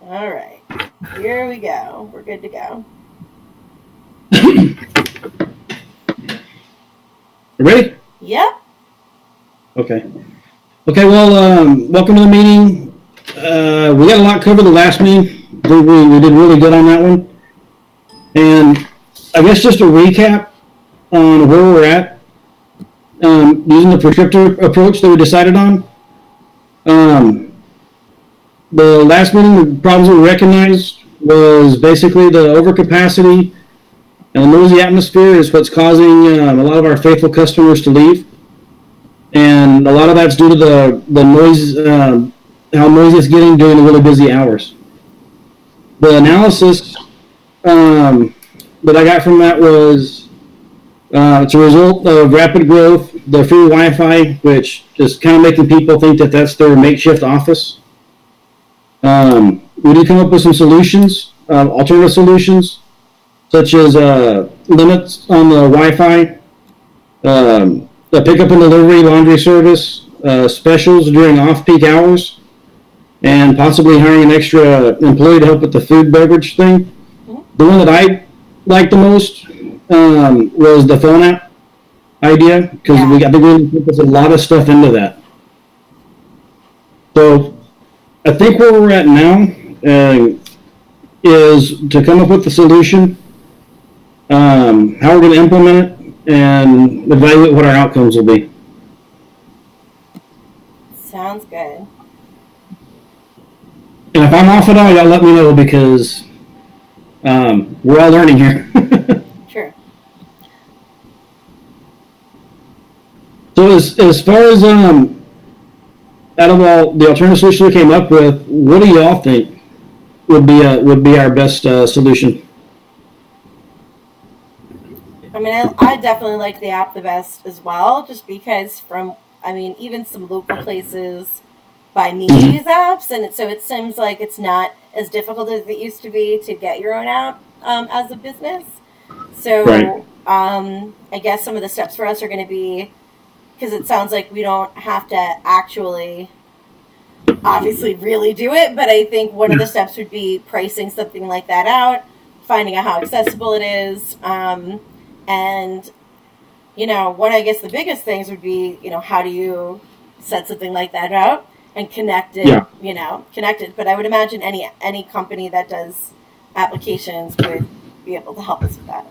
All right. Here we go. We're good to go. Ready? Yep. Okay. Okay, well, welcome to the meeting. We got a lot covered the last meeting. We did really good on that one. And I guess just a recap on where we're at using the prescriptive approach that we decided on. Um, the last meeting, the problems we recognized was basically the overcapacity and the noisy atmosphere is what's causing a lot of our faithful customers to leave. And a lot of that's due to the noise, how noisy it's getting during the really busy hours. The analysis that I got from that was it's a result of rapid growth, the free Wi-Fi, which is kind of making people think that that's their makeshift office. We did come up with some solutions, alternative solutions, such as limits on the Wi-Fi, the pickup and delivery laundry service, specials during off-peak hours, and possibly hiring an extra employee to help with the food beverage thing. The one that I liked the most was the phone app idea, because I think we put a lot of stuff into that. So I think where we're at now is to come up with the solution, how we're going to implement it, and evaluate what our outcomes will be. Sounds good. And if I'm off at all, y'all let me know, because we're all learning here. Sure. So as far as out of all the alternative solutions we came up with, what do y'all think would be our best solution? I mean, I definitely like the app the best as well, just because even some local places buy me these apps, and so it seems like it's not as difficult as it used to be to get your own app as a business. So Right. I guess some of the steps for us are going to be, because it sounds like we don't have to actually obviously really do it, but I think one of the steps would be pricing something like that out, finding out how accessible it is, and one, I guess the biggest things would be, how do you set something like that up and connect it, Yeah. Connect it. But I would imagine any company that does applications would be able to help us with that.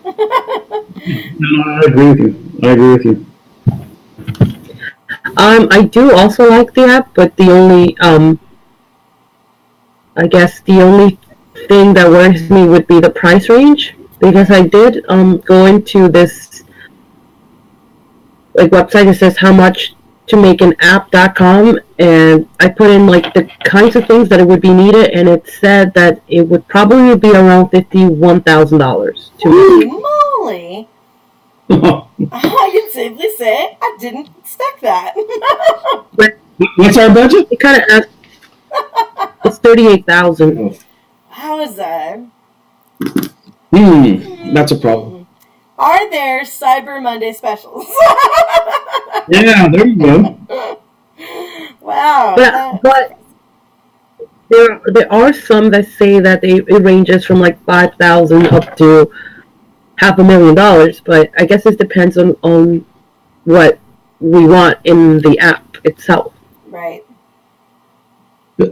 No, I agree with you. I agree with you. I do also like the app, but the only, I guess the only thing that worries me would be the price range, because I did go into this website that says how much to make an app.com, and I put in the kinds of things that it would be needed, and it said that it would probably be around $51,000 to Holy make. moly! I can safely say I didn't expect that. But What's our budget? it kind of asks, it's 38,000. How is that? That's a problem. Are there Cyber Monday specials? Yeah, there you go. Wow. But there are some that say that it ranges from 5,000 up to $500,000, but I guess it depends on what we want in the app itself. Right.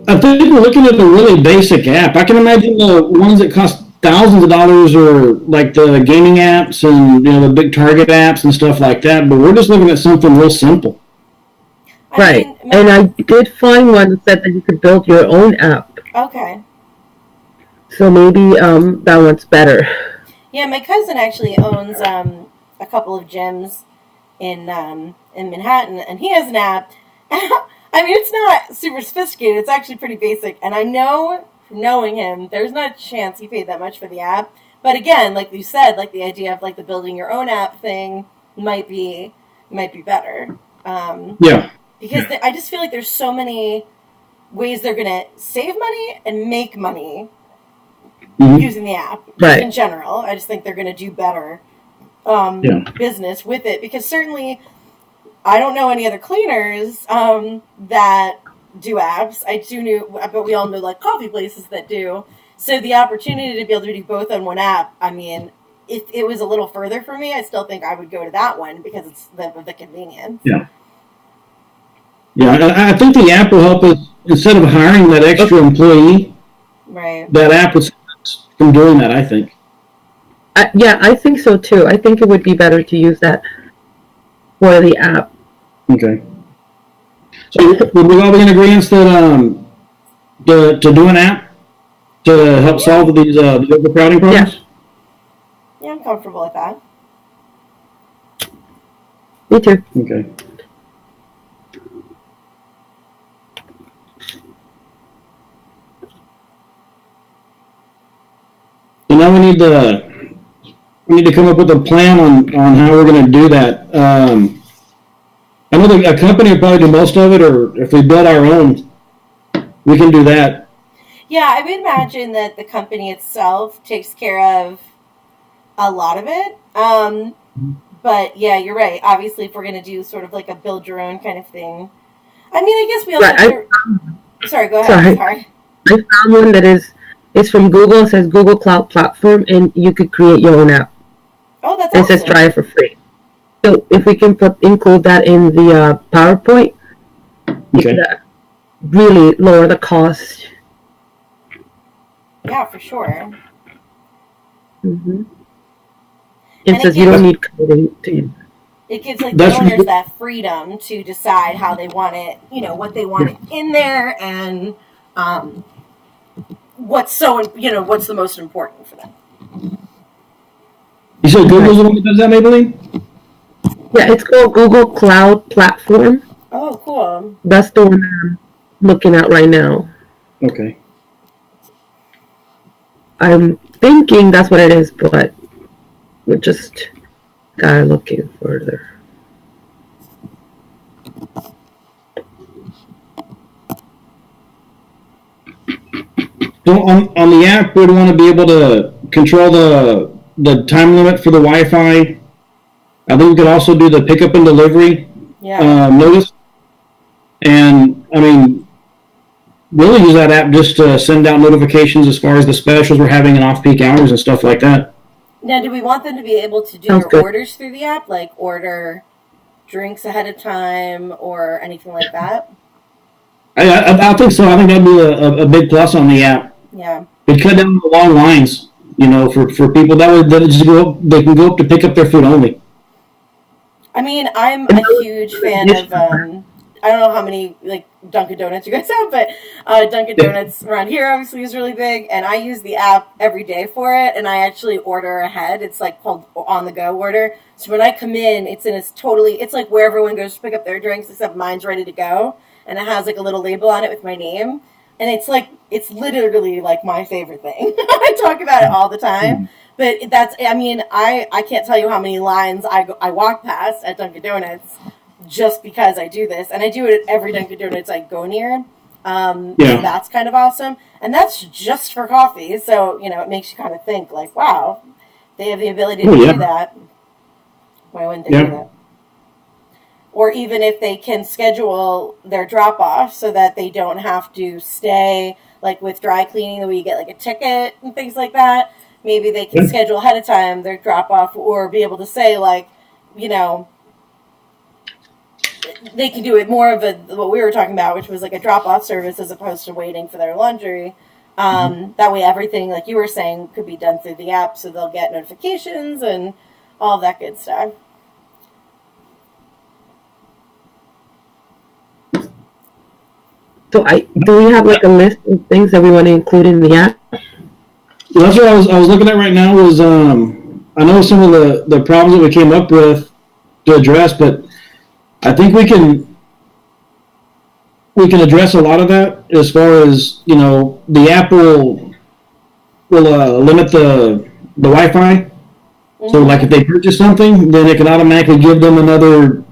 I think we're looking at a really basic app. I can imagine the ones that cost thousands of dollars, or like the gaming apps and the big Target apps and stuff like that. But we're just looking at something real simple. Right. And I did find one that said that you could build your own app. Okay. So maybe that one's better. Yeah, my cousin actually owns a couple of gyms in Manhattan, and he has an app. I mean, it's not super sophisticated. It's actually pretty basic. And I know, from knowing him, there's not a chance he paid that much for the app. But again, like you said, the idea of the building your own app thing might be better. Yeah. Because I just feel like there's so many ways they're going to save money and make money using the app. Right. In general, I just think they're going to do better business with it. Because certainly, I don't know any other cleaners that do apps. I do know, but we all know like coffee places that do. So the opportunity to be able to do both on one app, I mean, if it was a little further for me, I still think I would go to that one because it's the convenience. Yeah. Yeah, and I think the app will help us, instead of hiring that extra employee, Right. that app will stop us from doing that, I think. Yeah, I think so too. I think it would be better to use that for the app. Okay. So would we all be in agreement that to do an app to help solve these the overcrowding problems? Yeah, I'm comfortable with that. Me too. Okay. So now we need to come up with a plan on how we're going to do that. I know a company will probably do most of it, or if we build our own, we can do that. Yeah, I would imagine that the company itself takes care of a lot of it. But yeah, you're right. Obviously, if we're going to do sort of like a build your own kind of thing, I mean, I guess we also. Right, sorry, go ahead. Sorry. I found one that is from Google. It says Google Cloud Platform, and you could create your own app. Oh, that's awesome. It says try it for free. So if we can include that in the PowerPoint, we could really lower the cost. Yeah, for sure. Mm-hmm. It says you don't need coding to use. It gives like the owners that freedom to decide how they want it, you know, what they want it in there, and what's the most important for them. You said Google's the one that does that, Maybelline? Yeah, it's called Google Cloud Platform. Oh, cool. That's the one I'm looking at right now. Okay. I'm thinking that's what it is, but we're just kind of looking further. So on the app, we'd want to be able to control the time limit for the Wi-Fi. I think we could also do the pickup and delivery notice. And, I mean, we'll use that app just to send out notifications as far as the specials we're having in off-peak hours and stuff like that. Now, do we want them to be able to do their orders through the app, like order drinks ahead of time or anything like that? I think so. I think that'd be a big plus on the app. Yeah. It'd cut down the long lines, you know, for people. They can go up to pick up their food only. I mean, I'm a huge fan of, I don't know how many, like, Dunkin' Donuts you guys have, but Dunkin' Donuts around here obviously is really big, and I use the app every day for it, and I actually order ahead. It's, like, called on-the-go order. So when I come in, it's like where everyone goes to pick up their drinks, except mine's ready to go, and it has, like, a little label on it with my name, and it's literally, like, my favorite thing. I talk about it all the time. But I can't tell you how many lines I walk past at Dunkin' Donuts just because I do this. And I do it at every Dunkin' Donuts I go near. So that's kind of awesome. And that's just for coffee. So, you know, it makes you kind of think, like, wow, they have the ability to do that. Why wouldn't they do that? Or even if they can schedule their drop-off so that they don't have to stay, like with dry cleaning, where you get, like, a ticket and things like that. Maybe they can schedule ahead of time their drop-off, or be able to say, like, you know, they can do it more of what we were talking about, which was like a drop-off service as opposed to waiting for their laundry. That way everything, like you were saying, could be done through the app, so they'll get notifications and all of that good stuff. So do we have like a list of things that we want to include in the app? Well, that's what I was looking at right now was I know some of the problems that we came up with to address, but I think we can address a lot of that as far as, you know, the app will limit the Wi-Fi. Mm-hmm. So like if they purchase something, then it can automatically give them another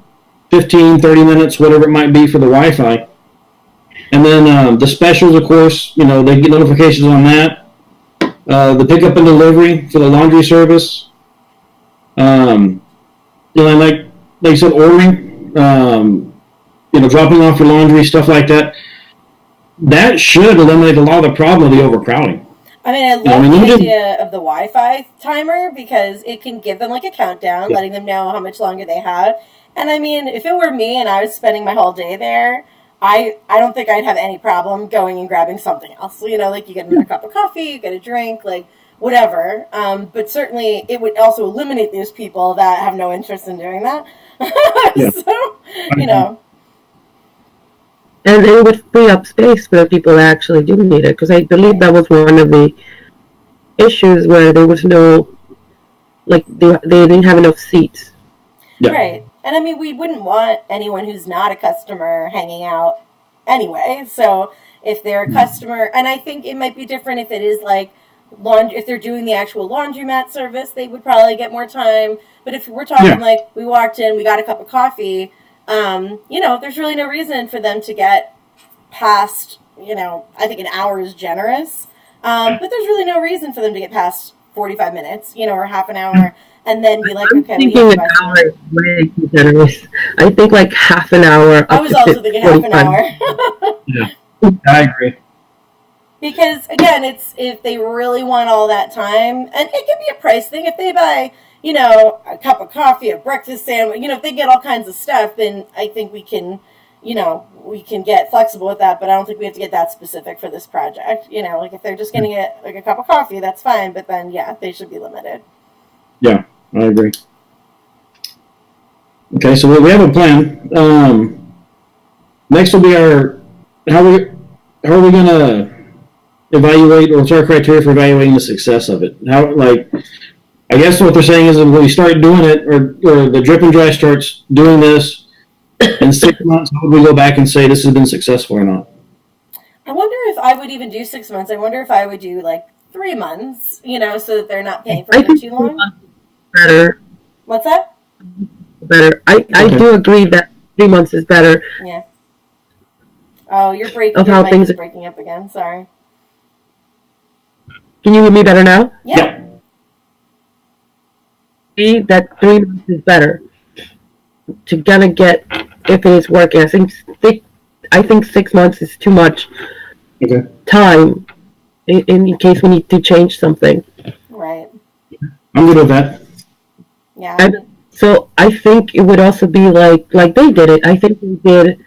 15, 30 minutes, whatever it might be for the Wi-Fi. And then the specials, of course, you know, they get notifications on that. The pickup and delivery for the laundry service. You know, like you said, ordering, you know, dropping off your laundry, stuff like that. that should eliminate a lot of the problem of the overcrowding. I mean, I love the idea of the Wi-Fi timer because it can give them like a countdown, letting them know how much longer they have. And I mean, if it were me and I was spending my whole day there, I don't think I'd have any problem going and grabbing something else. You know, like you get another cup of coffee, you get a drink, like whatever. But certainly it would also eliminate those people that have no interest in doing that. So, you know. And it would free up space for the people that actually do need it, because I believe that was one of the issues where there was no, like, they didn't have enough seats. Yeah. Right. And I mean, we wouldn't want anyone who's not a customer hanging out anyway. So if they're a customer, and I think it might be different if it is like if they're doing the actual laundromat service, they would probably get more time. But if we're talking like we walked in, we got a cup of coffee, you know, there's really no reason for them to get past, you know, I think an hour is generous. But there's really no reason for them to get past 45 minutes, you know, or half an hour, and then be like, okay, I'm thinking an hour is way too generous. I think like half an hour. I was also thinking half an hour. Yeah, I agree. Because again, it's if they really want all that time, and it can be a price thing. If they buy, you know, a cup of coffee, a breakfast sandwich, you know, if they get all kinds of stuff, then I think we can, you know, we can get flexible with that. But I don't think we have to get that specific for this project. You know, like if they're just going to get like a cup of coffee, that's fine. But then, yeah, they should be limited. Yeah, I agree. Okay, so we have a plan. Next will be how are we going to evaluate, or what's our criteria for evaluating the success of it? How, like, I guess what they're saying is that when we start doing it, or the drip and dry starts doing this in 6 months, how would we go back and say this has been successful or not? I wonder if I would even do 6 months. I wonder if I would do like 3 months, you know, so that they're not paying for it too long. Better. What's that? Better. I do agree that 3 months is better. Yeah. Oh, you're breaking. Of how your things mic is breaking up again. Sorry. Can you hear me better now? Yeah. See that 3 months is better to gonna get if it is working. I think 6 months is too much time in case we need to change something. Right. I'm good with that. Yeah. So I think it would also be like they did it. I think they did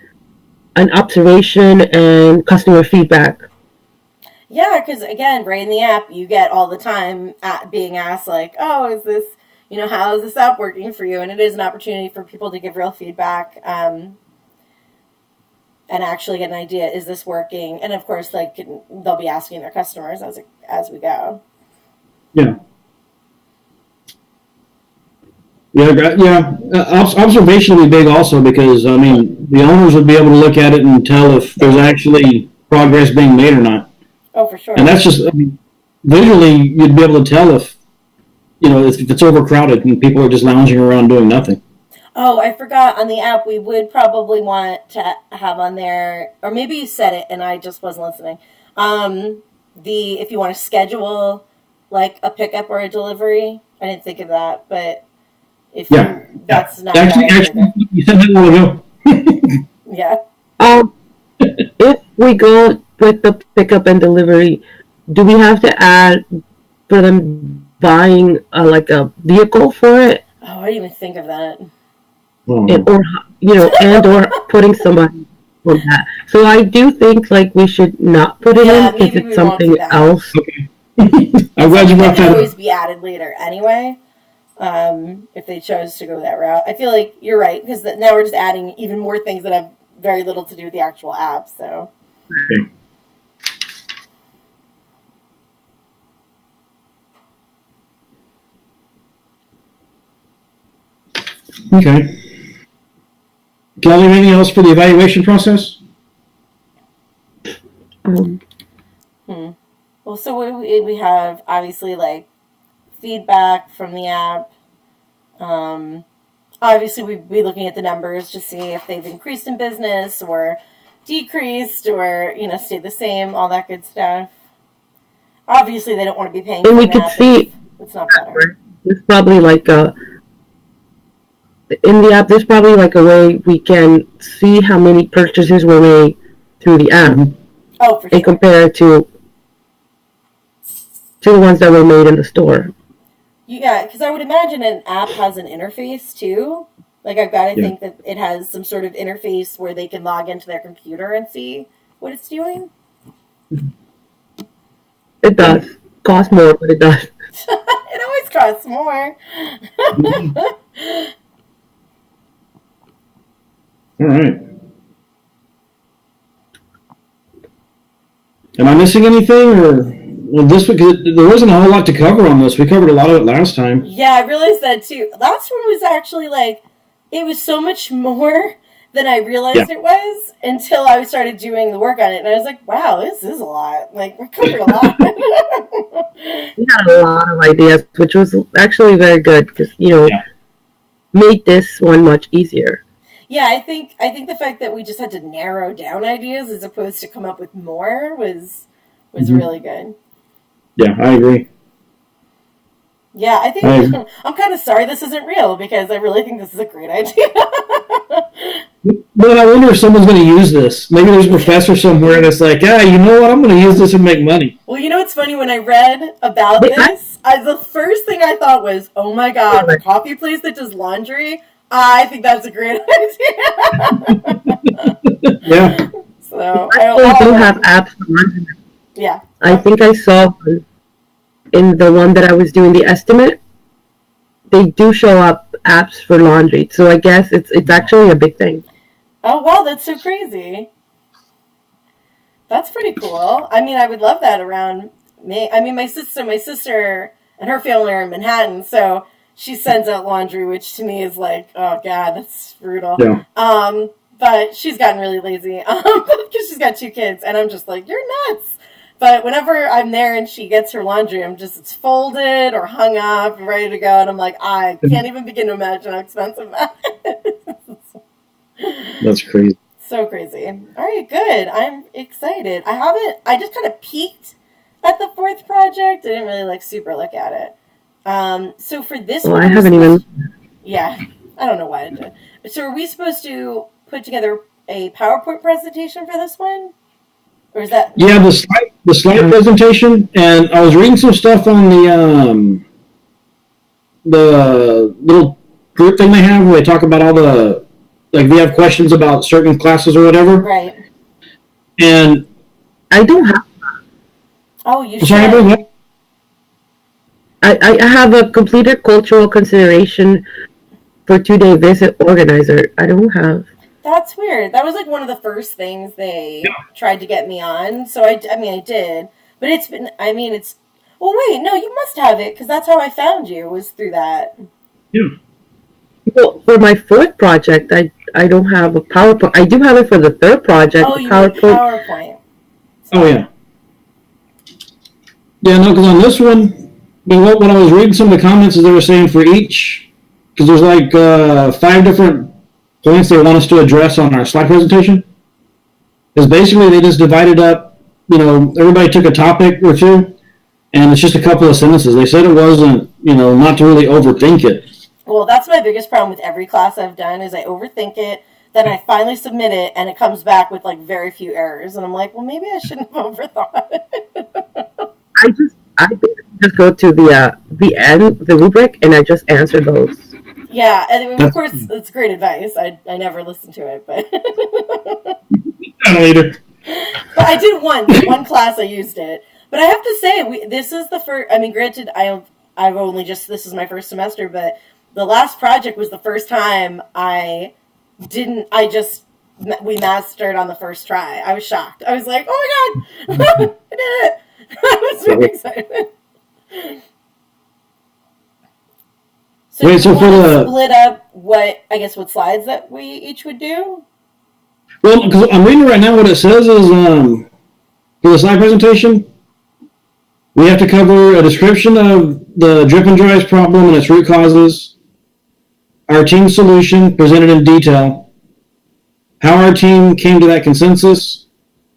an observation and customer feedback. Yeah, because again, right in the app, you get all the time being asked like, "Oh, is this, you know, how is this app working for you?" And it is an opportunity for people to give real feedback and actually get an idea: is this working? And of course, like they'll be asking their customers as we go. Yeah. Yeah. Observation would be big also because, I mean, the owners would be able to look at it and tell if there's actually progress being made or not. Oh, for sure. And that's just, I mean, visually, you'd be able to tell if, you know, if it's overcrowded and people are just lounging around doing nothing. Oh, I forgot on the app, we would probably want to have on there, or maybe you said it and I just wasn't listening. If you want to schedule like a pickup or a delivery, I didn't think of that, but that's not actually, you said that a while ago. Yeah. If we go with the pickup and delivery, do we have to add for them buying like a vehicle for it? Oh, I didn't even think of that. Or you know, and or putting somebody on that. So I do think like we should not put it in because it's something else. Okay. I'm glad you brought that up. It can always be added later anyway. If they chose to go that route, I feel like you're right because now we're just adding even more things that have very little to do with the actual app. So. Okay. Can I leave anything else for the evaluation process? Well, so we have obviously like feedback from the app. Obviously, we'd be looking at the numbers to see if they've increased in business or decreased or, you know, stayed the same, all that good stuff. Obviously, they don't want to be paying. And we could see it's not better. There's probably like in the app, there's probably like a way we can see how many purchases were made through the app. Oh, for and sure. compare it to the ones that were made in the store. Yeah, because I would imagine an app has an interface too. Like, I've got to Yeah. think that it has some sort of interface where they can log into their computer and see what it's doing. It does cost more, but it does. It always costs more. All right. Am I missing anything, or well, this there wasn't a whole lot to cover on this. We covered a lot of it last time. Yeah, I realized that too. Last one was actually like, it was so much more than I realized it was until I started doing the work on it. And I was like, wow, this is a lot. Like, we covered a lot. We had a lot of ideas, which was actually very good because, made this one much easier. Yeah, I think the fact that we just had to narrow down ideas as opposed to come up with more was really good. Yeah, I agree. Yeah, I think I'm kind of sorry this isn't real because I really think this is a great idea. But I wonder if someone's going to use this. Maybe there's a professor somewhere that's like, you know what? I'm going to use this and make money. Well, you know what's funny? When I read about this, the first thing I thought was, oh my god, a coffee place that does laundry? I think that's a great idea. Yeah. So I do have apps for laundry. Yeah. I think I saw in the one that I was doing the estimate, they do show up apps for laundry. So I guess it's actually a big thing. Oh, wow, that's so crazy. That's pretty cool. I mean, I would love that around me. I mean, my sister and her family are in Manhattan, so she sends out laundry, which to me is like, oh god, that's brutal. Yeah. But she's gotten really lazy because she's got 2 kids, and I'm just like, you're nuts. But whenever I'm there and she gets her laundry, it's folded or hung up and ready to go, and I'm like, I can't even begin to imagine how expensive that is. That's crazy. So crazy. All right, good. I'm excited. I just kind of peeked at the 4th project. I didn't really super look at it. So for this one, I haven't even. Yeah, I don't know why I did. So are we supposed to put together a PowerPoint presentation for this one? Or is that? Yeah, the slide presentation, and I was reading some stuff on the little group thing they have where they talk about all the, like, if you have questions about certain classes or whatever. Right. And I don't have. Oh, you sorry, should. what? I have a completed cultural consideration for 2-day visit organizer. I don't have. That's weird. That was like one of the first things they tried to get me on. So I did. But it's been, well, wait, no, you must have it because that's how I found you, was through that. Yeah. Well, for my 4th project, I don't have a PowerPoint. I do have it for the 3rd project. Oh, you need PowerPoint. Oh, yeah. Yeah, no, because on this one, when I was reading some of the comments that they were saying for each, because there's like 5 different points they want us to address on our slide presentation. Because basically they just divided up, everybody took a topic or 2, and it's just a couple of sentences. They said it wasn't, not to really overthink it. Well, that's my biggest problem with every class I've done is I overthink it, then I finally submit it, and it comes back with very few errors, and I'm like, well, maybe I shouldn't have overthought it. I just go to the end, the rubric, and I just answer those. Yeah, and of course, it's great advice. I never listened to it, but I don't either. But I did one class I used it. But I have to say, this is the first. I mean, granted, I've only this is my first semester, but the last project was the first time we mastered on the first try. I was shocked. I was like, oh my god, I did it! I was very excited. So wait, so for the split up what slides that we each would do? Well, because I'm reading right now, what it says is for the slide presentation, we have to cover a description of the drip and dries problem and its root causes, our team's solution presented in detail, how our team came to that consensus,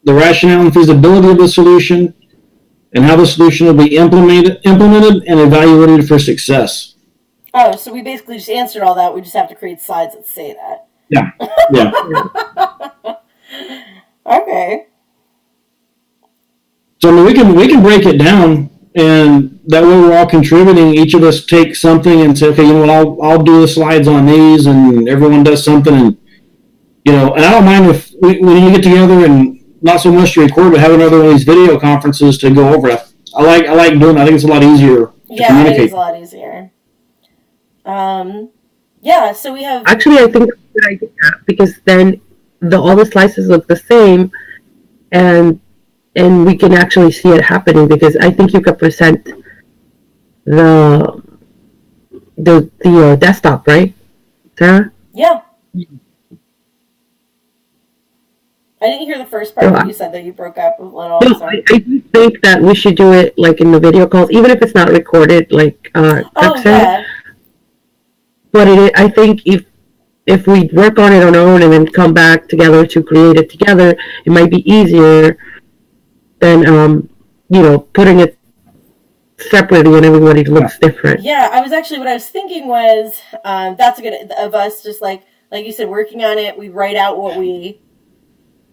the rationale and feasibility of the solution, and how the solution will be implemented and evaluated for success. Oh, so we basically just answered all that. We just have to create slides that say that. Yeah. Okay. So I mean, we can break it down, and that way we're all contributing. Each of us take something and say, okay, you know what, I'll do the slides on these, and everyone does something, and and I don't mind if when you get together and not so much to record, but have another one of these video conferences to go over it. I like doing it. I think it's a lot easier to communicate. It is a lot easier. Yeah, so we have... Actually, I think that's a good idea, because then all the slices look the same, and we can actually see it happening, because I think you could present the desktop, right, Sarah? Yeah. I didn't hear the first part that you said, that you broke up a little. No, I do think that we should do it like in the video calls, even if it's not recorded, like Kirk said. Yeah. But I think if we work on it on our own and then come back together to create it together, it might be easier than putting it separately and everybody looks different. Yeah, what I was thinking was that's a good of us just like you said, working on it. We write out what we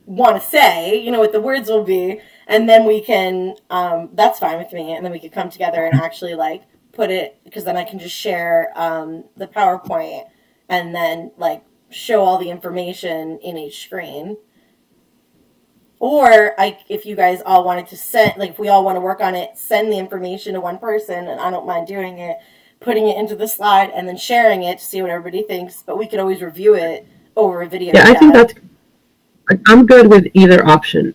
want to say, what the words will be, and then we can that's fine with me, and then we could come together and actually like put it, because then I can just share the PowerPoint and then like show all the information in each screen. Or if you guys all wanted to send, like if we all want to work on it, send the information to one person, and I don't mind doing it, putting it into the slide and then sharing it to see what everybody thinks, but we could always review it over a video. Yeah, I think I'm good with either option.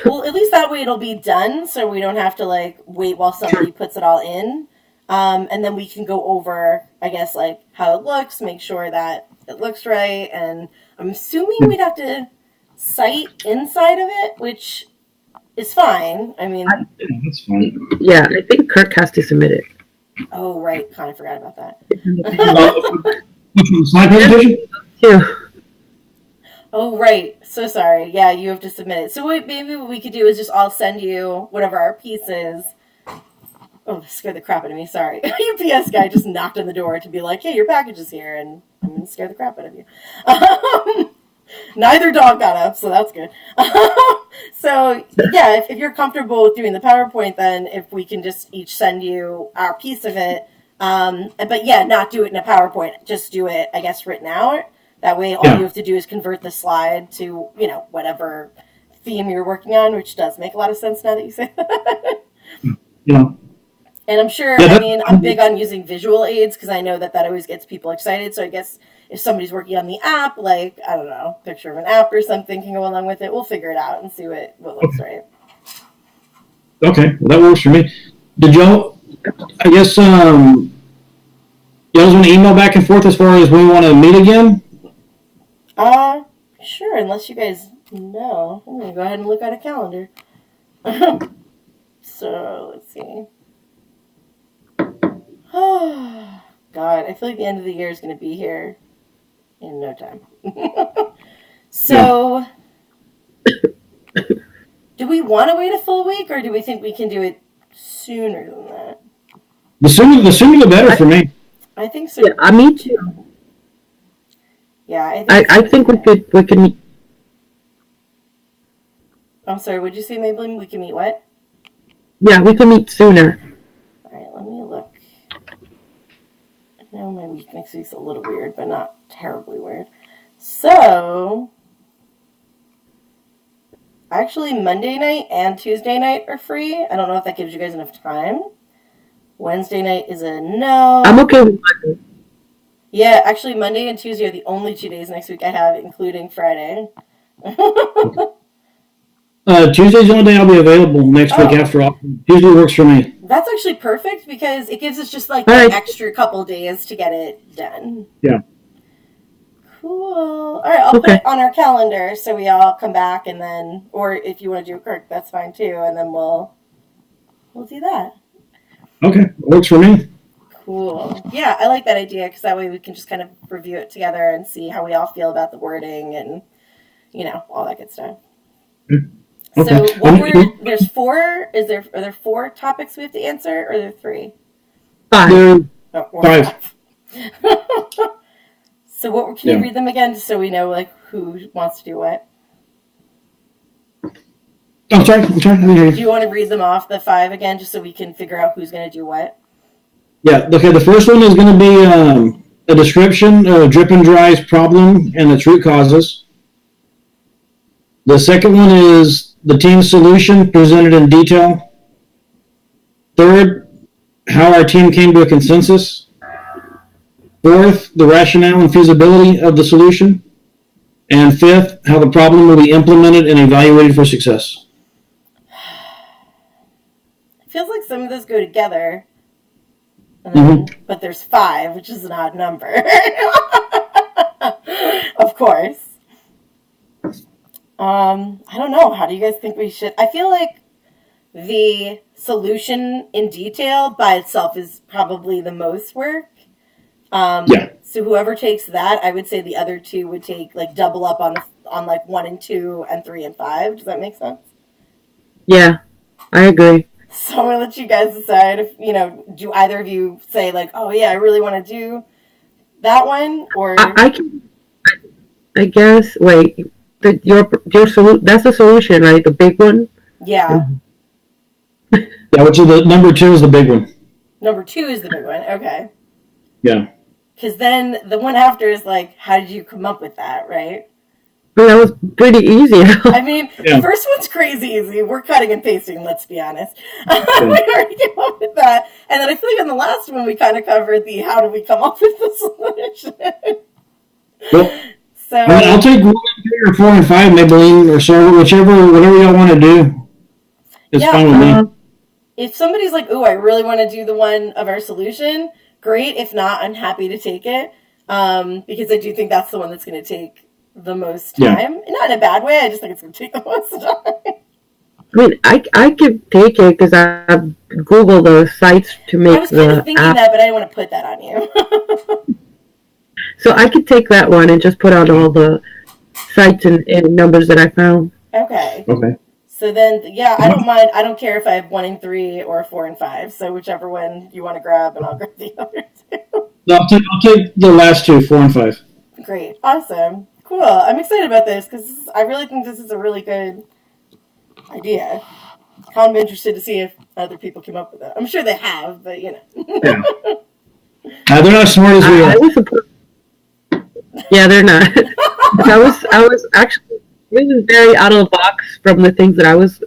Well, at least that way it'll be done, so we don't have to like wait while somebody puts it all in. And then we can go over, I guess, like how it looks, make sure that it looks right, and I'm assuming we'd have to cite inside of it, which is fine. I mean, that's fine. Yeah, I think Kirk has to submit it. Oh, right. Kind of forgot about that. Slide presentation? Yeah. Oh, right. So sorry. Yeah, you have to submit it. So maybe what we could do is just all send you whatever our piece is. Oh, that scared the crap out of me. Sorry. UPS guy just knocked on the door to be like, hey, your package is here, and I'm going to scare the crap out of you. Neither dog got up, so that's good. So, yeah, if you're comfortable with doing the PowerPoint, then if we can just each send you our piece of it. But, yeah, not do it in a PowerPoint. Just do it, I guess, written out. That way, all you have to do is convert the slide to, whatever theme you're working on, which does make a lot of sense now that you say that. Yeah. And I'm sure, I'm big on using visual aids because I know that always gets people excited. So I guess if somebody's working on the app, like, I don't know, picture of an app or something can go along with it, we'll figure it out and see what looks right. Okay, well, that works for me. Did y'all, I guess, y'all just want to email back and forth as far as we want to meet again? Sure, unless you guys know. I'm going to go ahead and look at a calendar. So, let's see. Oh, God, I feel like the end of the year is going to be here in no time. So, do we want to wait a full week, or do we think we can do it sooner than that? The sooner the better for me. I think so. Yeah, me too. Yeah, I think we could meet. I'm sorry, would you say, Maybelline? We can meet what? Yeah, we can meet sooner. All right, let me look. I know my week next week's a little weird, but not terribly weird. So, actually, Monday night and Tuesday night are free. I don't know if that gives you guys enough time. Wednesday night is a no. I'm okay with Monday. Yeah, actually, Monday and Tuesday are the only 2 days next week I have, including Friday. Tuesday's the only day I'll be available next week after all. Tuesday works for me. That's actually perfect because it gives us just like an extra couple days to get it done. Yeah. Cool. All right, I'll put it on our calendar so we all come back and then, or if you want to do a Kirk, that's fine too, and then we'll do that. Okay, works for me. Cool. Yeah, I like that idea because that way we can just kind of review it together and see how we all feel about the wording and, all that good stuff. Okay. So there's four, are there 4 topics we have to answer, or are there 3? 5. Oh, 5. So can you read them again just so we know like who wants to do what? I'm sorry. I didn't hear Do you. you want to read them off, the 5 again, just so we can figure out who's going to do what? Yeah. Okay. The first one is going to be a description of drip and dry's problem and its root causes. The second one is the team's solution presented in detail. Third, how our team came to a consensus. Fourth, the rationale and feasibility of the solution. And fifth, how the problem will be implemented and evaluated for success. It feels like some of those go together. Then, but there's 5, which is an odd number. Of course. I don't know. How do you guys think we should? I feel like the solution in detail by itself is probably the most work. Yeah. So whoever takes that, I would say the other 2 would take like double up on like 1 and 2 and 3 and 5. Does that make sense? Yeah, I agree. So I'm gonna let you guys decide if do either of you say like, oh yeah, I really want to do that one, or I can. I guess. Wait, your that's the solution, right? The big one. yeah. Yeah, which is the number 2 is the big one. Number 2 is the big one. Okay. Yeah. Because then the one after is like, how did you come up with that, right? Well, that was pretty easy. I mean, Yeah. the first one's crazy easy. We're cutting and pasting, let's be honest. We already came up with that. And then I feel like in the last one, we kind of covered the how do we come up with the solution. Well, So, I'll take 1, 3, or 4, and 5, Maybelline, or so, whatever y'all want to do. It's Yeah, fine with me. if somebody's like, ooh, I really want to do the one of our solution, great. If not, I'm happy to take it. Because I do think that's the one that's going to take the most Yeah. time. Not in a bad way, I just think it's going to take the most time. I mean, I could take it because I've Googled the sites to I make was kind of the thinking app. that, but I didn't want to put that on you. So I could take that one and just put out all the sites and numbers that I found. Okay. Okay. So then, yeah, I don't mind. I don't care if I have 1 and 3 or 4 and 5. So whichever one you want to grab, and I'll grab the other 2. No, I'll take the last 2, 4 and 5. Great. Awesome. Cool. I'm excited about this because I really think this is a really good idea. Kind of interested to see if other people came up with it. I'm sure they have, but Yeah. They're not as smart as we I are. was surprised. Yeah, they're not. I was actually really very out of the box from the things that I was.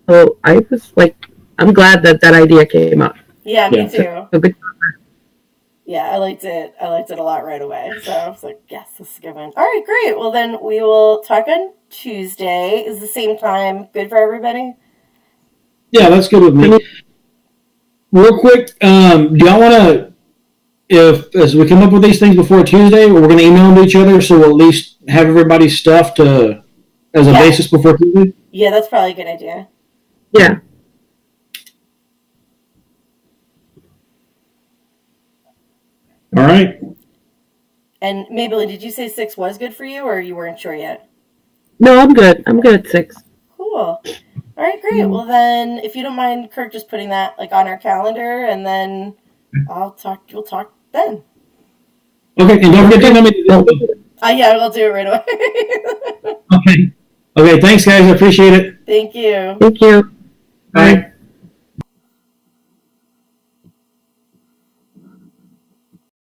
So I was like, I'm glad that idea came up. Yeah, me Yeah. too. So good. Yeah, I liked it. I liked it a lot right away. So I was like, yes, this is a good one. All right, great. Well, then we will talk on Tuesday. Is the same time good for everybody? Yeah, that's good with me. Real quick, do y'all want to, as we come up with these things before Tuesday, we're going to email them to each other, so we'll at least have everybody's stuff as a Yeah. basis before Tuesday? Yeah, that's probably a good idea. Yeah. All right. And Maybelline, did you say 6 was good for you, or you weren't sure yet? No, I'm good. I'm good at 6. Cool. All right, great. Well, then, if you don't mind, Kirk, just putting that like on our calendar, and then we'll talk then. Okay, and don't forget to let me. Yeah, I'll do it right away. Okay. Okay, thanks, guys. I appreciate it. Thank you. Thank you. Bye.